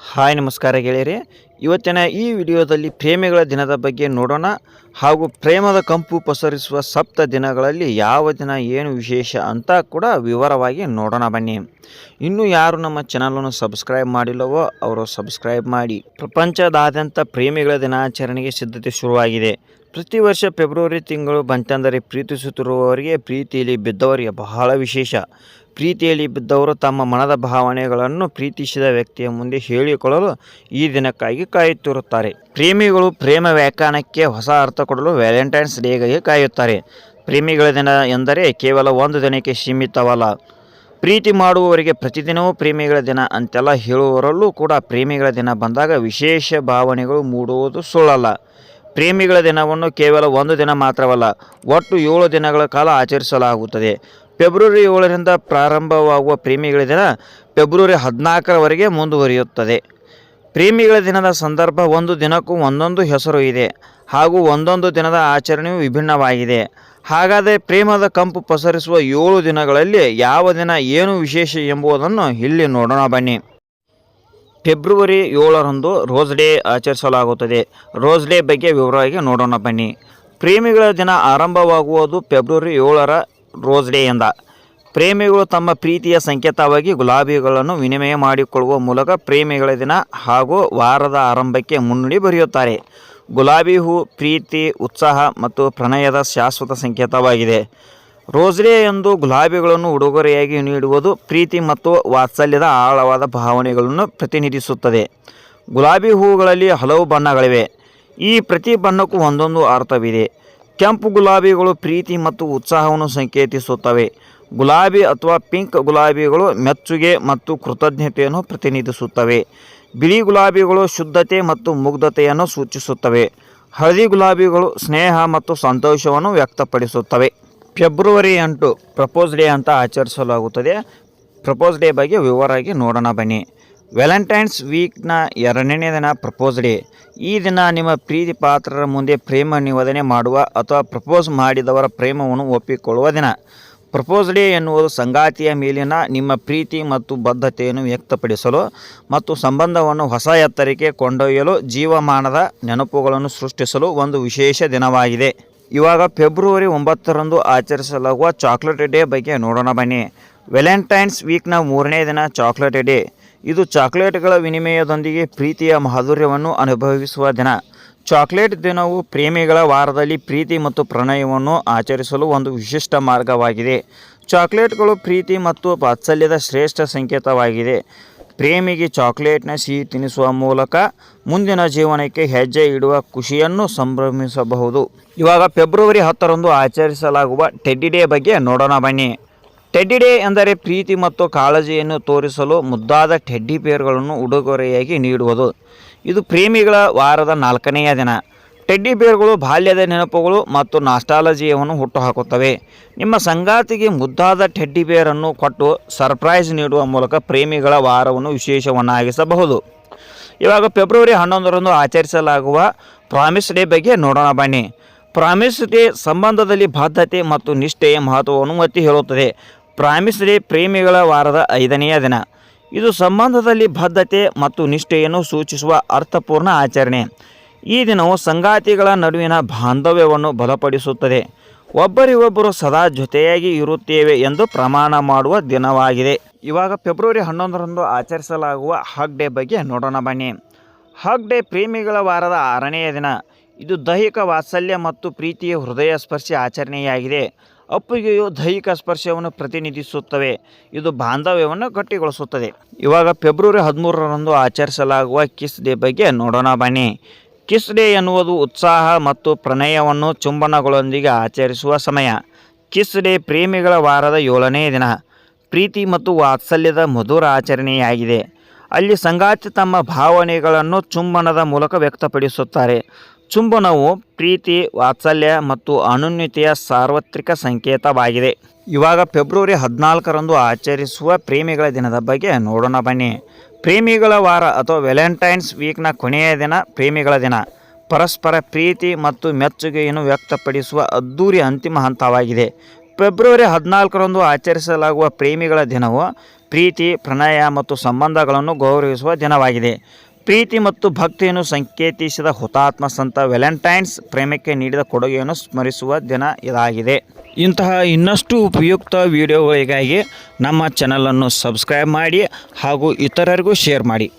Hi ನಮಸ್ಕಾರ ಗೆಳೆಯರೆ. ಇವತ್ತಿನ ಈ ವಿಡಿಯೋದಲ್ಲಿ ಪ್ರೇಮಿಗಳ ದಿನದ ಬಗ್ಗೆ ನೋಡೋಣ. ಹಾಗೂ ಪ್ರೇಮದ ಕಂಪು ಪಸರಿಸುವ ಸಪ್ತ ದಿನಗಳಲ್ಲಿ ಯಾವ ದಿನ ಏನು ವಿಶೇಷ ಅಂತ ಕೂಡ ವಿವರವಾಗಿ ನೋಡೋಣ ಬನ್ನಿ. ಇನ್ನೂ ಯಾರು ನಮ್ಮ ಚಾನಲನ್ನು ಸಬ್ಸ್ಕ್ರೈಬ್ ಮಾಡಿಲ್ಲವೋ ಅವರು ಸಬ್ಸ್ಕ್ರೈಬ್ ಮಾಡಿ. ಪ್ರಪಂಚದಾದ್ಯಂತ ಪ್ರೇಮಿಗಳ ದಿನಾಚರಣೆಗೆ ಸಿದ್ಧತೆ ಶುರುವಾಗಿದೆ. ಪ್ರತಿ ವರ್ಷ ಫೆಬ್ರವರಿ ತಿಂಗಳು ಬಂತೆಂದರೆ ಪ್ರೀತಿಸುತ್ತಿರುವವರಿಗೆ, ಪ್ರೀತಿಯಲ್ಲಿ ಬಿದ್ದವರಿಗೆ ಬಹಳ ವಿಶೇಷ. ಪ್ರೀತಿಯಲ್ಲಿ ಬಿದ್ದವರು ತಮ್ಮ ಮನದ ಭಾವನೆಗಳನ್ನು ಪ್ರೀತಿಸಿದ ವ್ಯಕ್ತಿಯ ಮುಂದೆ ಹೇಳಿಕೊಳ್ಳಲು ಈ ದಿನಕ್ಕಾಗಿ ಕಾಯುತ್ತಿರುತ್ತಾರೆ. ಪ್ರೇಮಿಗಳು ಪ್ರೇಮ ವ್ಯಾಖ್ಯಾನಕ್ಕೆ ಹೊಸ ಅರ್ಥ ಕೊಡಲು ವ್ಯಾಲೆಂಟೈನ್ಸ್ ಡೇಗೆ ಕಾಯುತ್ತಾರೆ. ಪ್ರೇಮಿಗಳ ದಿನ ಎಂದರೆ ಕೇವಲ ಒಂದು ದಿನಕ್ಕೆ ಸೀಮಿತವಲ್ಲ. ಪ್ರೀತಿ ಮಾಡುವವರಿಗೆ ಪ್ರತಿದಿನವೂ ಪ್ರೇಮಿಗಳ ದಿನ ಅಂತೆಲ್ಲ ಹೇಳುವವರಲ್ಲೂ ಕೂಡ ಪ್ರೇಮಿಗಳ ದಿನ ಬಂದಾಗ ವಿಶೇಷ ಭಾವನೆಗಳು ಮೂಡುವುದು ಸುಳ್ಳಲ್ಲ. ಪ್ರೇಮಿಗಳ ದಿನವನ್ನು ಕೇವಲ ಒಂದು ದಿನ ಮಾತ್ರವಲ್ಲ, ಒಟ್ಟು 7 ದಿನಗಳ ಕಾಲ ಆಚರಿಸಲಾಗುತ್ತದೆ. ಫೆಬ್ರವರಿ 7ರಿಂದ ಪ್ರಾರಂಭವಾಗುವ ಪ್ರೇಮಿಗಳ ದಿನ ಫೆಬ್ರವರಿ 14ರವರೆಗೆ ಮುಂದುವರಿಯುತ್ತದೆ. ಪ್ರೇಮಿಗಳ ದಿನದ ಸಂದರ್ಭ ಒಂದು ದಿನಕ್ಕೂ ಒಂದೊಂದು ಹೆಸರು ಇದೆ ಹಾಗೂ ಒಂದೊಂದು ದಿನದ ಆಚರಣೆಯು ವಿಭಿನ್ನವಾಗಿದೆ. ಹಾಗಾದರೆ ಪ್ರೇಮದ ಕಂಪು ಪಸರಿಸುವ 7 ದಿನಗಳಲ್ಲಿ ಯಾವ ದಿನ ಏನು ವಿಶೇಷ ಎಂಬುದನ್ನು ಇಲ್ಲಿ ನೋಡೋಣ ಬನ್ನಿ. ಫೆಬ್ರವರಿ 7ರಂದು ರೋಸ್ ಡೇ ಆಚರಿಸಲಾಗುತ್ತದೆ. ರೋಸ್ ಡೇ ಬಗ್ಗೆ ವಿವರವಾಗಿ ನೋಡೋಣ ಬನ್ನಿ. ಪ್ರೇಮಿಗಳ ದಿನ ಆರಂಭವಾಗುವುದು ಫೆಬ್ರವರಿ 7ರ ರೋಸ್ ಡೇಯಿಂದ. ಪ್ರೇಮಿಗಳು ತಮ್ಮ ಪ್ರೀತಿಯ ಸಂಕೇತವಾಗಿ ಗುಲಾಬಿಗಳನ್ನು ವಿನಿಮಯ ಮಾಡಿಕೊಳ್ಳುವ ಮೂಲಕ ಪ್ರೇಮಿಗಳ ದಿನ ಹಾಗೂ ವಾರದ ಆರಂಭಕ್ಕೆ ಮುನ್ನುಡಿ ಬರೆಯುತ್ತಾರೆ. ಗುಲಾಬಿ ಹೂ ಪ್ರೀತಿ, ಉತ್ಸಾಹ ಮತ್ತು ಪ್ರಣಯದ ಶಾಶ್ವತ ಸಂಕೇತವಾಗಿದೆ. ರೋಸ್ ಡೇ ಎಂದು ಗುಲಾಬಿಗಳನ್ನು ಉಡುಗೊರೆಯಾಗಿ ನೀಡುವುದು ಪ್ರೀತಿ ಮತ್ತು ವಾತ್ಸಲ್ಯದ ಆಳವಾದ ಭಾವನೆಗಳನ್ನು ಪ್ರತಿನಿಧಿಸುತ್ತದೆ. ಗುಲಾಬಿ ಹೂಗಳಲ್ಲಿ ಹಲವು ಬಣ್ಣಗಳಿವೆ. ಈ ಪ್ರತಿ ಬಣ್ಣಕ್ಕೂ ಒಂದೊಂದು ಅರ್ಥವಿದೆ. ಕೆಂಪು ಗುಲಾಬಿಗಳು ಪ್ರೀತಿ ಮತ್ತು ಉತ್ಸಾಹವನ್ನು ಸಂಕೇತಿಸುತ್ತವೆ. ಗುಲಾಬಿ ಅಥವಾ ಪಿಂಕ್ ಗುಲಾಬಿಗಳು ಮೆಚ್ಚುಗೆ ಮತ್ತು ಕೃತಜ್ಞತೆಯನ್ನು ಪ್ರತಿನಿಧಿಸುತ್ತವೆ. ಬಿಳಿ ಗುಲಾಬಿಗಳು ಶುದ್ಧತೆ ಮತ್ತು ಮುಗ್ಧತೆಯನ್ನು ಸೂಚಿಸುತ್ತವೆ. ಹಳದಿ ಗುಲಾಬಿಗಳು ಸ್ನೇಹ ಮತ್ತು ಸಂತೋಷವನ್ನು ವ್ಯಕ್ತಪಡಿಸುತ್ತವೆ. ಫೆಬ್ರವರಿ 8 ಪ್ರಪೋಸ್ ಡೇ ಅಂತ ಆಚರಿಸಲಾಗುತ್ತದೆ. ಪ್ರಪೋಸ್ ಡೇ ಬಗ್ಗೆ ವಿವರವಾಗಿ ನೋಡೋಣ ಬನ್ನಿ. ವ್ಯಾಲೆಂಟೈನ್ಸ್ ವೀಕ್ನ 2ನೇ ದಿನ ಪ್ರಪೋಸ್ ಡೇ. ಈ ದಿನ ನಿಮ್ಮ ಪ್ರೀತಿ ಪಾತ್ರರ ಮುಂದೆ ಪ್ರೇಮ ನಿವೇದನೆ ಮಾಡುವ ಅಥವಾ ಪ್ರಪೋಸ್ ಮಾಡಿದವರ ಪ್ರೇಮವನ್ನು ಒಪ್ಪಿಕೊಳ್ಳುವ ದಿನ. ಪ್ರಪೋಸ್ ಡೇ ಎನ್ನುವುದು ಸಂಗಾತಿಯ ಮೇಲಿನ ನಿಮ್ಮ ಪ್ರೀತಿ ಮತ್ತು ಬದ್ಧತೆಯನ್ನು ವ್ಯಕ್ತಪಡಿಸಲು ಮತ್ತು ಸಂಬಂಧವನ್ನು ಹೊಸ ಎತ್ತರಕ್ಕೆ ಕೊಂಡೊಯ್ಯಲು ಜೀವಮಾನದ ನೆನಪುಗಳನ್ನು ಸೃಷ್ಟಿಸಲು ಒಂದು ವಿಶೇಷ ದಿನವಾಗಿದೆ. ಇವಾಗ ಫೆಬ್ರವರಿ 9ರಂದು ಆಚರಿಸಲಾಗುವ ಚಾಕ್ಲೇಟ್ ಡೇ ಬಗ್ಗೆ ನೋಡೋಣ ಬನ್ನಿ. ವ್ಯಾಲೆಂಟೈನ್ಸ್ ವೀಕ್ನ 3ನೇ ದಿನ ಚಾಕ್ಲೇಟ್ ಡೇ. ಇದು ಚಾಕ್ಲೇಟ್ಗಳ ವಿನಿಮಯದೊಂದಿಗೆ ಪ್ರೀತಿಯ ಮಾಧುರ್ಯವನ್ನು ಅನುಭವಿಸುವ ದಿನ. ಚಾಕ್ಲೇಟ್ ದಿನವು ಪ್ರೇಮಿಗಳ ವಾರದಲ್ಲಿ ಪ್ರೀತಿ ಮತ್ತು ಪ್ರಣಯವನ್ನು ಆಚರಿಸಲು ಒಂದು ವಿಶಿಷ್ಟ ಮಾರ್ಗವಾಗಿದೆ. ಚಾಕ್ಲೇಟ್ಗಳು ಪ್ರೀತಿ ಮತ್ತು ವಾತ್ಸಲ್ಯದ ಶ್ರೇಷ್ಠ ಸಂಕೇತವಾಗಿದೆ. ಪ್ರೇಮಿಗೆ ಚಾಕ್ಲೇಟ್ನ ಸಿಹಿ ತಿನ್ನಿಸುವ ಮೂಲಕ ಮುಂದಿನ ಜೀವನಕ್ಕೆ ಹೆಜ್ಜೆ ಇಡುವ ಖುಷಿಯನ್ನು ಸಂಭ್ರಮಿಸಬಹುದು. ಇವಾಗ ಫೆಬ್ರವರಿ 10ರಂದು ಆಚರಿಸಲಾಗುವ ಟೆಡ್ಡಿ ಡೇ ಬಗ್ಗೆ ನೋಡೋಣ ಬನ್ನಿ. ಟೆಡ್ಡಿ ಡೇ ಎಂದರೆ ಪ್ರೀತಿ ಮತ್ತು ಕಾಳಜಿಯನ್ನು ತೋರಿಸಲು ಮುದ್ದಾದ ಟೆಡ್ಡಿ ಬೇರ್ಗಳನ್ನು ಉಡುಗೊರೆಯಾಗಿ ನೀಡುವುದು. ಇದು ಪ್ರೇಮಿಗಳ ವಾರದ 4ನೆಯ ದಿನ. ಟೆಡ್ಡಿ ಬೇರ್ಗಳು ಬಾಲ್ಯದ ನೆನಪುಗಳು ಮತ್ತು ನಾಸ್ಟಾಲಜಿಯನ್ನು ಹುಟ್ಟುಹಾಕುತ್ತವೆ. ನಿಮ್ಮ ಸಂಗಾತಿಗೆ ಮುದ್ದಾದ ಟೆಡ್ಡಿ ಬೇರನ್ನು ಕೊಟ್ಟು ಸರ್ಪ್ರೈಸ್ ನೀಡುವ ಮೂಲಕ ಪ್ರೇಮಿಗಳ ವಾರವನ್ನು ವಿಶೇಷವನ್ನಾಗಿಸಬಹುದು. ಇವಾಗ ಫೆಬ್ರವರಿ 11ರಂದು ಆಚರಿಸಲಾಗುವ ಪ್ರಾಮಿಸ್ ಡೇ ಬಗ್ಗೆ ನೋಡೋಣ ಬನ್ನಿ. ಪ್ರಾಮಿಸ್ ಡೇ ಸಂಬಂಧದಲ್ಲಿ ಬದ್ಧತೆ ಮತ್ತು ನಿಷ್ಠೆಯ ಮಹತ್ವವನ್ನು ಒತ್ತಿ ಹೇಳುತ್ತದೆ. ಪ್ರಾಮಿಸ್ ಡೇ ಪ್ರೇಮಿಗಳ ವಾರದ 5ನೆಯ ದಿನ. ಇದು ಸಂಬಂಧದಲ್ಲಿ ಬದ್ಧತೆ ಮತ್ತು ನಿಷ್ಠೆಯನ್ನು ಸೂಚಿಸುವ ಅರ್ಥಪೂರ್ಣ ಆಚರಣೆ. ಈ ದಿನವು ಸಂಗಾತಿಗಳ ನಡುವಿನ ಬಾಂಧವ್ಯವನ್ನು ಬಲಪಡಿಸುತ್ತದೆ. ಒಬ್ಬರಿಗೊಬ್ಬರು ಸದಾ ಜೊತೆಯಾಗಿ ಇರುತ್ತೇವೆ ಎಂದು ಪ್ರಮಾಣ ಮಾಡುವ ದಿನವಾಗಿದೆ. ಇವಾಗ ಫೆಬ್ರವರಿ 11ರಂದು ಆಚರಿಸಲಾಗುವ ಹಗ್ ಡೇ ಬಗ್ಗೆ ನೋಡೋಣ ಬನ್ನಿ. ಹಗ್ ಡೇ ಪ್ರೇಮಿಗಳ ವಾರದ 6ನೆಯ ದಿನ. ಇದು ದೈಹಿಕ ವಾತ್ಸಲ್ಯ ಮತ್ತು ಪ್ರೀತಿಯ ಹೃದಯ ಸ್ಪರ್ಶಿ ಆಚರಣೆಯಾಗಿದೆ. ಅಪ್ಪುಗೆಯು ದೈಹಿಕ ಸ್ಪರ್ಶವನ್ನು ಪ್ರತಿನಿಧಿಸುತ್ತವೆ. ಇದು ಬಾಂಧವ್ಯವನ್ನು ಗಟ್ಟಿಗೊಳಿಸುತ್ತದೆ. ಇವಾಗ ಫೆಬ್ರವರಿ 13ರಂದು ಆಚರಿಸಲಾಗುವ ಕಿಸ್ ಡೇ ಬಗ್ಗೆ ನೋಡೋಣ ಬನ್ನಿ. ಕಿಸ್ ಡೇ ಎನ್ನುವುದು ಉತ್ಸಾಹ ಮತ್ತು ಪ್ರಣಯವನ್ನು ಚುಂಬನಗಳೊಂದಿಗೆ ಆಚರಿಸುವ ಸಮಯ. ಕಿಸ್ ಡೇ ಪ್ರೇಮಿಗಳ ವಾರದ 7ನೇ ದಿನ. ಪ್ರೀತಿ ಮತ್ತು ವಾತ್ಸಲ್ಯದ ಮಧುರ ಆಚರಣೆಯಾಗಿದೆ. ಅಲ್ಲಿ ಸಂಗಾತಿ ತಮ್ಮ ಭಾವನೆಗಳನ್ನು ಚುಂಬನದ ಮೂಲಕ ವ್ಯಕ್ತಪಡಿಸುತ್ತಾರೆ. ಚುಂಬನವು ಪ್ರೀತಿ, ವಾತ್ಸಲ್ಯ ಮತ್ತು ಅನನ್ಯತೆಯ ಸಾರ್ವತ್ರಿಕ ಸಂಕೇತವಾಗಿದೆ. ಇವಾಗ ಫೆಬ್ರವರಿ 14ರಂದು ಆಚರಿಸುವ ಪ್ರೇಮಿಗಳ ದಿನದ ಬಗ್ಗೆ ನೋಡೋಣ ಬನ್ನಿ. ಪ್ರೇಮಿಗಳ ವಾರ ಅಥವಾ ವ್ಯಾಲೆಂಟೈನ್ಸ್ ವೀಕ್ನ ಕೊನೆಯ ದಿನ ಪ್ರೇಮಿಗಳ ದಿನ. ಪರಸ್ಪರ ಪ್ರೀತಿ ಮತ್ತು ಮೆಚ್ಚುಗೆಯನ್ನು ವ್ಯಕ್ತಪಡಿಸುವ ಅದ್ಧೂರಿ ಅಂತಿಮ ಹಂತವಾಗಿದೆ. ಫೆಬ್ರವರಿ 14ರಂದು ಆಚರಿಸಲಾಗುವ ಪ್ರೇಮಿಗಳ ದಿನವು ಪ್ರೀತಿ, ಪ್ರಣಯ ಮತ್ತು ಸಂಬಂಧಗಳನ್ನು ಗೌರವಿಸುವ ದಿನವಾಗಿದೆ. ಪ್ರೀತಿ ಮತ್ತು ಭಕ್ತಿಯನ್ನು ಸಂಕೇತಿಸಿದ ಹುತಾತ್ಮ ಸಂತ ವ್ಯಾಲೆಂಟೈನ್ಸ್ ಪ್ರೇಮಕ್ಕೆ ನೀಡಿದ ಕೊಡುಗೆಯನ್ನು ಸ್ಮರಿಸುವ ದಿನ ಇದಾಗಿದೆ. ಇಂತಹ ಇನ್ನಷ್ಟು ಉಪಯುಕ್ತ ವಿಡಿಯೋಗಳಿಗಾಗಿ ನಮ್ಮ ಚಾನಲನ್ನು ಸಬ್ಸ್ಕ್ರೈಬ್ ಮಾಡಿ ಹಾಗೂ ಇತರರಿಗೂ ಶೇರ್ ಮಾಡಿ.